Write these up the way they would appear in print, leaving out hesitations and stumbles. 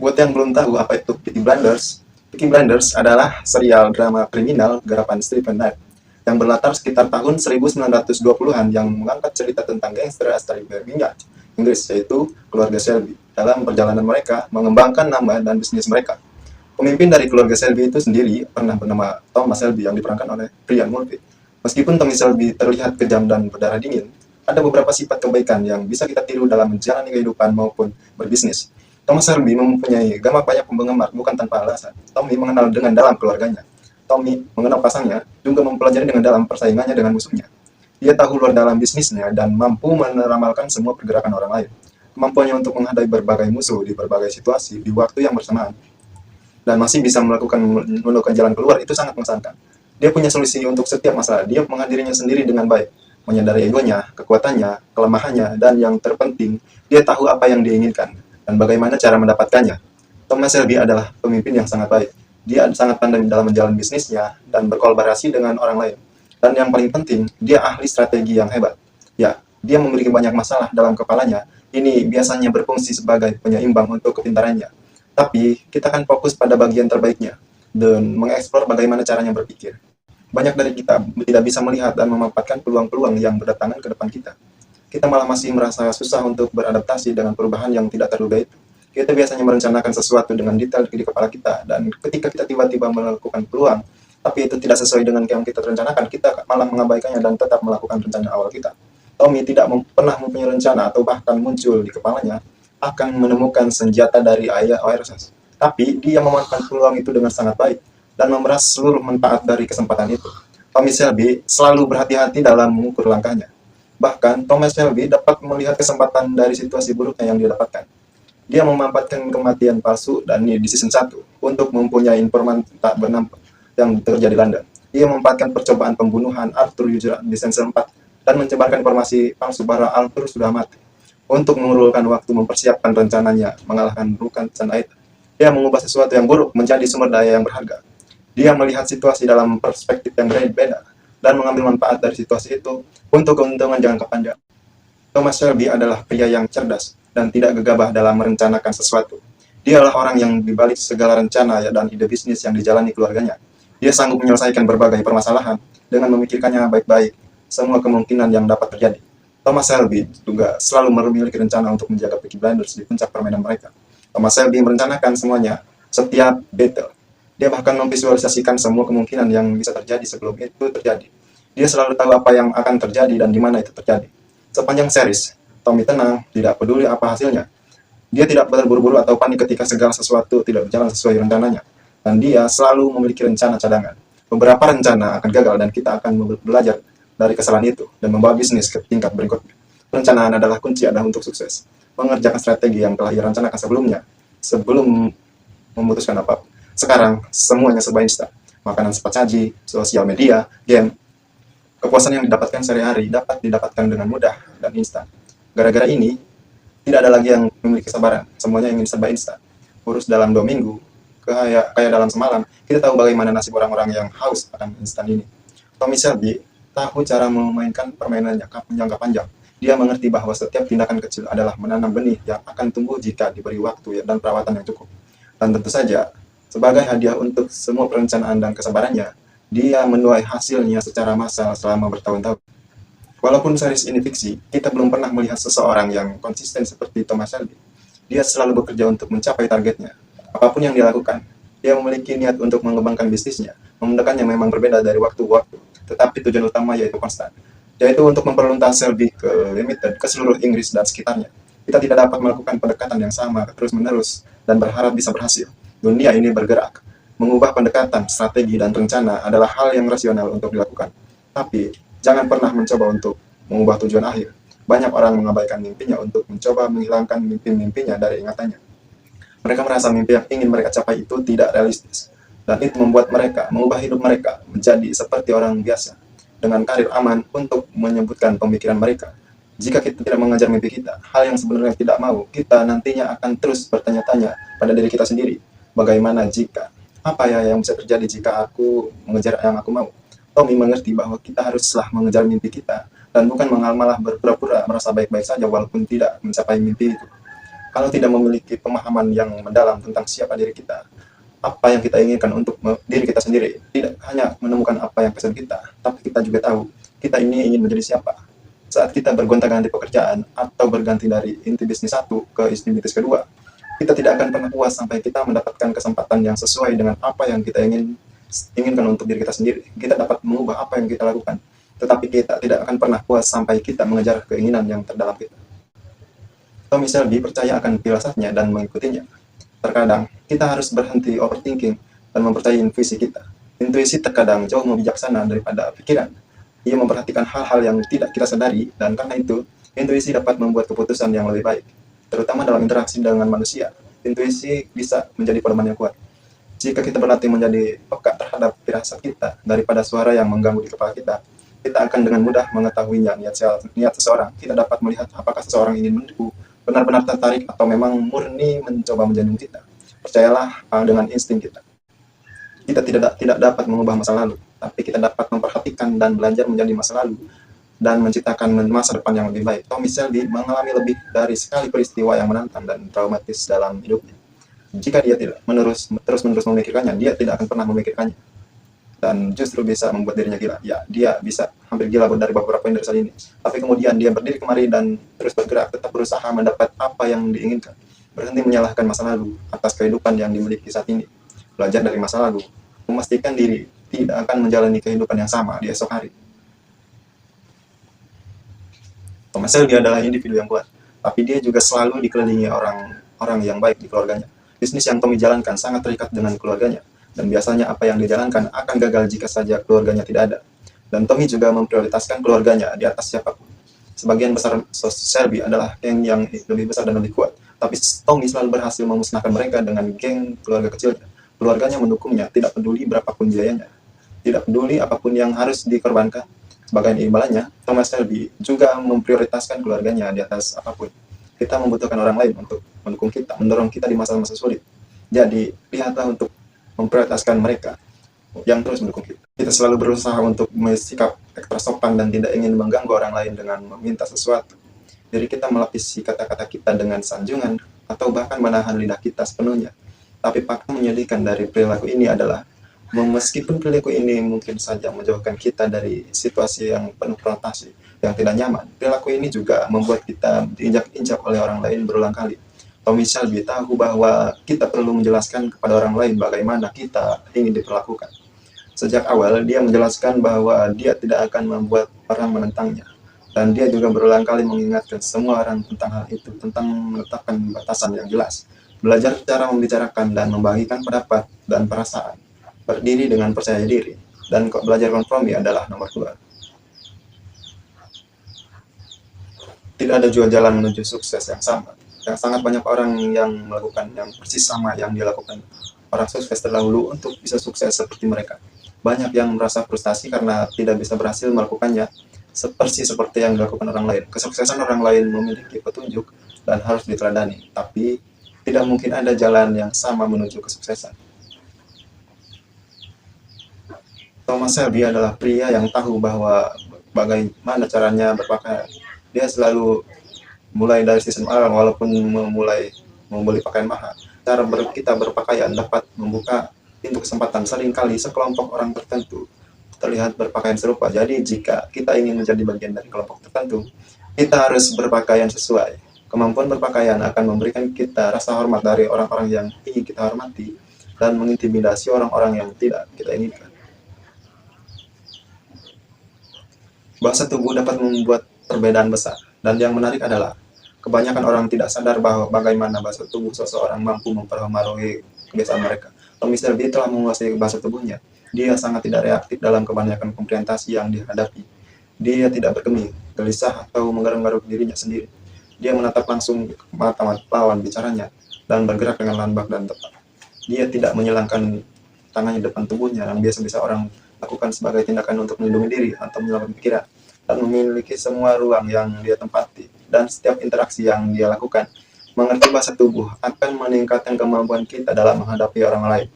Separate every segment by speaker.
Speaker 1: Buat yang belum tahu apa itu Peaky Blinders adalah serial drama kriminal garapan Stephen Knight yang berlatar sekitar tahun 1920-an yang mengangkat cerita tentang gangster asal Birmingham, Inggris, yaitu keluarga Shelby. Dalam perjalanan mereka mengembangkan nama dan bisnis mereka. Pemimpin dari keluarga Shelby itu sendiri pernah bernama Thomas Shelby yang diperankan oleh Brian Murphy. Meskipun Tommy Shelby terlihat kejam dan berdarah dingin, ada beberapa sifat kebaikan yang bisa kita tiru dalam menjalani kehidupan maupun berbisnis. Thomas Shelby mempunyai banyak penggemar bukan tanpa alasan. Tommy mengenal dengan dalam keluarganya. Tommy mengenal pasangnya, juga mempelajari dengan dalam persaingannya dengan musuhnya. Dia tahu luar dalam bisnisnya dan mampu meramalkan semua pergerakan orang lain. Kemampuannya untuk menghadapi berbagai musuh di berbagai situasi di waktu yang bersamaan dan masih bisa menemukan jalan keluar itu sangat mengesankan. Dia punya solusi untuk setiap masalah. Dia menghadirinya sendiri dengan baik, menyadari egonya, kekuatannya, kelemahannya, dan yang terpenting, dia tahu apa yang dia inginkan dan bagaimana cara mendapatkannya. Thomas Shelby adalah pemimpin yang sangat baik. Dia sangat pandai dalam menjalani bisnisnya dan berkolaborasi dengan orang lain. Dan yang paling penting, dia ahli strategi yang hebat. Ya, dia memiliki banyak masalah dalam kepalanya. Ini biasanya berfungsi sebagai penyeimbang untuk kepintarannya. Tapi, kita akan fokus pada bagian terbaiknya dan mengeksplor bagaimana caranya berpikir. Banyak dari kita tidak bisa melihat dan memanfaatkan peluang-peluang yang berdatangan ke depan kita. Kita malah masih merasa susah untuk beradaptasi dengan perubahan yang tidak terduga itu. Kita biasanya merencanakan sesuatu dengan detail di kepala kita, dan ketika kita tiba-tiba melakukan peluang, tapi itu tidak sesuai dengan yang kita rencanakan, kita malah mengabaikannya dan tetap melakukan rencana awal kita. Tommy tidak pernah mempunyai rencana atau bahkan muncul di kepalanya akan menemukan senjata dari ayah ORSS. Tapi dia memanfaatkan peluang itu dengan sangat baik dan memeras seluruh manfaat dari kesempatan itu. Tommy Shelby selalu berhati-hati dalam mengukur langkahnya. Bahkan Thomas Shelby dapat melihat kesempatan dari situasi buruknya yang dia dapatkan. Dia memanfaatkan kematian palsu dan di season 1 untuk mempunyai informan tak bernampak yang terjadi di London. Dia memanfaatkan percobaan pembunuhan Arthur Usual di season 4 dan menyebarkan informasi palsu bahwa Arthur sudah mati. Untuk mengurungkan waktu mempersiapkan rencananya mengalahkan Rukan Sanait. Dia mengubah sesuatu yang buruk menjadi sumber daya yang berharga. Dia melihat situasi dalam perspektif yang berbeda dan mengambil manfaat dari situasi itu untuk keuntungan jangka panjang. Thomas Shelby adalah pria yang cerdas dan tidak gegabah dalam merencanakan sesuatu. Dialah orang yang dibalik segala rencana dan ide bisnis yang dijalani keluarganya. Dia sanggup menyelesaikan berbagai permasalahan dengan memikirkannya baik-baik, semua kemungkinan yang dapat terjadi. Thomas Shelby juga selalu memiliki rencana untuk menjaga Peaky Blinders di puncak permainan mereka. Thomas Shelby merencanakan semuanya, setiap detail. Dia bahkan memvisualisasikan semua kemungkinan yang bisa terjadi sebelum itu terjadi. Dia selalu tahu apa yang akan terjadi dan di mana itu terjadi. Sepanjang series, Tommy tenang, tidak peduli apa hasilnya. Dia tidak terburu-buru atau panik ketika segala sesuatu tidak berjalan sesuai rencananya. Dan dia selalu memiliki rencana cadangan. Beberapa rencana akan gagal dan kita akan belajar dari kesalahan itu dan membawa bisnis ke tingkat berikutnya. Perencanaan adalah kunci adalah untuk sukses. Mengerjakan strategi yang telah direncanakan sebelumnya, sebelum memutuskan apa. Sekarang, semuanya serba instan. Makanan cepat saji, sosial media, game. Kepuasan yang didapatkan sehari-hari dapat didapatkan dengan mudah dan instan. Gara-gara ini, tidak ada lagi yang memiliki kesabaran. Semuanya ingin serba instan. Urus dalam 2 minggu, kayak dalam semalam. Kita tahu bagaimana nasib orang-orang yang haus akan instan ini. Tommy Shelby tahu cara memainkan permainan jangka panjang. Dia mengerti bahwa setiap tindakan kecil adalah menanam benih yang akan tumbuh jika diberi waktu dan perawatan yang cukup. Dan tentu saja, sebagai hadiah untuk semua perencanaan dan kesabarannya, dia menuai hasilnya secara massal selama bertahun-tahun. Walaupun series ini fiksi, kita belum pernah melihat seseorang yang konsisten seperti Thomas Shelby. Dia selalu bekerja untuk mencapai targetnya. Apapun yang dia lakukan, dia memiliki niat untuk mengembangkan bisnisnya. Memudahkannya memang berbeda dari waktu ke waktu, tetapi tujuan utama yaitu konstan, yaitu untuk memperluas Shelby ke limited ke seluruh Inggris dan sekitarnya. Kita tidak dapat melakukan pendekatan yang sama terus-menerus dan berharap bisa berhasil. Dunia ini bergerak. Mengubah pendekatan, strategi, dan rencana adalah hal yang rasional untuk dilakukan. Tapi, jangan pernah mencoba untuk mengubah tujuan akhir. Banyak orang mengabaikan mimpinya untuk mencoba menghilangkan mimpi-mimpinya dari ingatannya. Mereka merasa mimpi yang ingin mereka capai itu tidak realistis. Dan itu membuat mereka mengubah hidup mereka menjadi seperti orang biasa. Dengan karir aman untuk menyebutkan pemikiran mereka. Jika kita tidak mengejar mimpi kita, hal yang sebenarnya tidak mau, kita nantinya akan terus bertanya-tanya pada diri kita sendiri. Bagaimana jika? Apa ya yang bisa terjadi jika aku mengejar yang aku mau? Tommy mengerti bahwa kita haruslah mengejar mimpi kita dan bukan malah berpura-pura merasa baik-baik saja walaupun tidak mencapai mimpi itu. Kalau tidak memiliki pemahaman yang mendalam tentang siapa diri kita, apa yang kita inginkan untuk diri kita sendiri, tidak hanya menemukan apa yang pesan kita, tapi kita juga tahu kita ini ingin menjadi siapa. Saat kita bergonta-ganti pekerjaan atau berganti dari inti bisnis satu ke inti bisnis kedua, kita tidak akan pernah puas sampai kita mendapatkan kesempatan yang sesuai dengan apa yang kita inginkan untuk diri kita sendiri. Kita dapat mengubah apa yang kita lakukan, tetapi kita tidak akan pernah puas sampai kita mengejar keinginan yang terdalam kita. Tommy Shelby percaya akan firasatnya dan mengikutinya. Terkadang kita harus berhenti overthinking dan mempercayai intuisi kita. Intuisi terkadang jauh lebih bijaksana daripada pikiran. Ia memperhatikan hal-hal yang tidak kita sadari, dan karena itu, intuisi dapat membuat keputusan yang lebih baik, terutama dalam interaksi dengan manusia. Intuisi bisa menjadi pedoman yang kuat. Jika kita berlatih menjadi peka terhadap firasat kita daripada suara yang mengganggu di kepala kita, kita akan dengan mudah mengetahuinya niat seseorang. Kita dapat melihat apakah seseorang ingin menipu, benar-benar tertarik, atau memang murni mencoba menjadi kita. Percayalah dengan insting kita. Kita tidak dapat mengubah masa lalu, tapi kita dapat memperhatikan dan belajar menjadi masa lalu dan menciptakan masa depan yang lebih baik. Tommy Shelby mengalami lebih dari sekali peristiwa yang menantang dan traumatis dalam hidupnya. Jika dia tidak terus-menerus memikirkannya, dia tidak akan pernah memikirkannya. Dan justru bisa membuat dirinya gila. Ya, dia bisa hampir gila dari beberapa poin dari saat ini. Tapi kemudian dia berdiri kemari dan terus bergerak, tetap berusaha mendapat apa yang diinginkan. Berhenti menyalahkan masa lalu atas kehidupan yang dimiliki saat ini. Belajar dari masa lalu, memastikan diri tidak akan menjalani kehidupan yang sama di esok hari. Thomas Shelby adalah individu yang kuat, tapi dia juga selalu dikelilingi orang-orang yang baik di keluarganya. Bisnis yang Tommy jalankan sangat terikat dengan keluarganya, dan biasanya apa yang dijalankan akan gagal jika saja keluarganya tidak ada. Dan Tommy juga memprioritaskan keluarganya di atas siapapun. Sebagian besar Shelby adalah geng yang lebih besar dan lebih kuat, tapi Tommy selalu berhasil memusnahkan mereka dengan geng keluarga kecilnya. Keluarganya mendukungnya, tidak peduli berapapun biayanya, tidak peduli apapun yang harus dikorbankan. Sebagai imbalannya, Thomas Shelby juga memprioritaskan keluarganya di atas apapun. Kita membutuhkan orang lain untuk mendukung kita, mendorong kita di masa-masa sulit. Jadi, lihatlah untuk memprioritaskan mereka yang terus mendukung kita. Kita selalu berusaha untuk bersikap ekstra sopan dan tidak ingin mengganggu orang lain dengan meminta sesuatu. Jadi kita melapisi kata-kata kita dengan sanjungan atau bahkan menahan lidah kita sepenuhnya. Tapi fakta menyedihkan dari perilaku ini adalah, meskipun perilaku ini mungkin saja menjauhkan kita dari situasi yang penuh konfrontasi, yang tidak nyaman, perilaku ini juga membuat kita diinjak-injak oleh orang lain berulang kali. Tommy Shelby tahu bahwa kita perlu menjelaskan kepada orang lain bagaimana kita ingin diperlakukan. Sejak awal, dia menjelaskan bahwa dia tidak akan membuat orang menentangnya. Dan dia juga berulang kali mengingatkan semua orang tentang hal itu, tentang menetapkan batasan yang jelas. Belajar cara membicarakan dan membagikan pendapat dan perasaan. Berdiri dengan percaya diri, dan belajar kompromi adalah nomor 2. Tidak ada dua jalan menuju sukses yang sama. Yang sangat banyak orang yang melakukan yang persis sama yang dilakukan orang sukses terdahulu untuk bisa sukses seperti mereka. Banyak yang merasa frustasi karena tidak bisa berhasil melakukannya seperti yang dilakukan orang lain. Kesuksesan orang lain memiliki petunjuk dan harus diteladani, tapi tidak mungkin ada jalan yang sama menuju kesuksesan. Thomas Shelby adalah pria yang tahu bahwa bagaimana caranya berpakaian. Dia selalu mulai dari sistem awal, walaupun membeli pakaian mahal. Cara kita berpakaian dapat membuka pintu kesempatan. Seringkali sekelompok orang tertentu terlihat berpakaian serupa. Jadi jika kita ingin menjadi bagian dari kelompok tertentu, kita harus berpakaian sesuai. Kemampuan berpakaian akan memberikan kita rasa hormat dari orang-orang yang ingin kita hormati dan mengintimidasi orang-orang yang tidak kita inginkan. Bahasa tubuh dapat membuat perbedaan besar, dan yang menarik adalah kebanyakan orang tidak sadar bahwa bagaimana bahasa tubuh seseorang mampu mempengaruhi kebiasaan mereka. Tommy Shelby telah menguasai bahasa tubuhnya. Dia sangat tidak reaktif dalam kebanyakan konfrontasi yang dihadapi. Dia tidak bergeming, gelisah, atau menggaruk-garuk dirinya sendiri. Dia menatap langsung ke mata lawan bicaranya dan bergerak dengan lambat dan tepat. Dia tidak menyilangkan tangannya depan tubuhnya yang biasa-biasa orang lakukan sebagai tindakan untuk melindungi diri atau menyelamatkan pikiran, dan memiliki semua ruang yang dia tempati dan setiap interaksi yang dia lakukan. Mengerti bahasa tubuh akan meningkatkan kemampuan kita dalam menghadapi orang lain.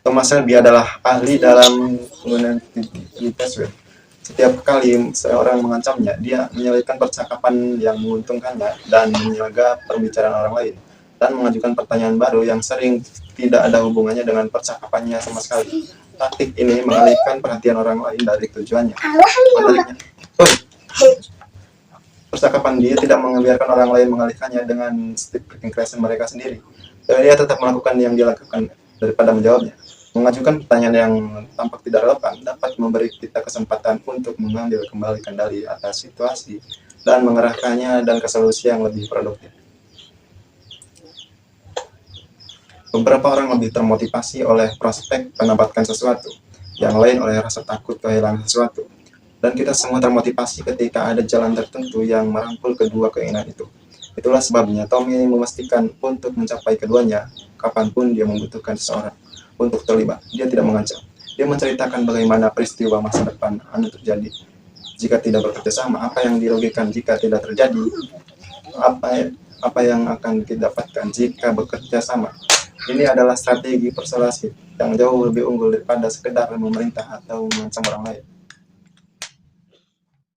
Speaker 1: Thomas Shelby adalah ahli dalam penggunaan. Setiap kali seorang mengancamnya, dia menyelipkan percakapan yang menguntungkannya dan menjaga pembicaraan orang lain, dan mengajukan pertanyaan baru yang sering tidak ada hubungannya dengan percakapannya sama sekali. Taktik ini mengalihkan perhatian orang lain dari tujuannya. Sebaliknya, percakapan dia tidak membiarkan orang lain mengalihkannya dengan stupid increase mereka sendiri. Dan dia tetap melakukan yang dia lakukan daripada menjawabnya. Mengajukan pertanyaan yang tampak tidak relevan dapat memberi kita kesempatan untuk mengambil kembali kendali atas situasi dan mengerahkannya dan ke solusi yang lebih produktif. Beberapa orang lebih termotivasi oleh prospek mendapatkan sesuatu, yang lain oleh rasa takut kehilangan sesuatu. Dan kita semua termotivasi ketika ada jalan tertentu yang merangkul kedua keinginan itu. Itulah sebabnya Tommy memastikan untuk mencapai keduanya, kapanpun dia membutuhkan seseorang untuk terlibat. Dia tidak mengancam. Dia menceritakan bagaimana peristiwa masa depan akan terjadi jika tidak bekerja sama, apa yang dirugikan jika tidak terjadi, apa yang akan didapatkan jika bekerja sama. Ini adalah strategi persuasif yang jauh lebih unggul daripada sekedar memerintah atau mengancam orang lain.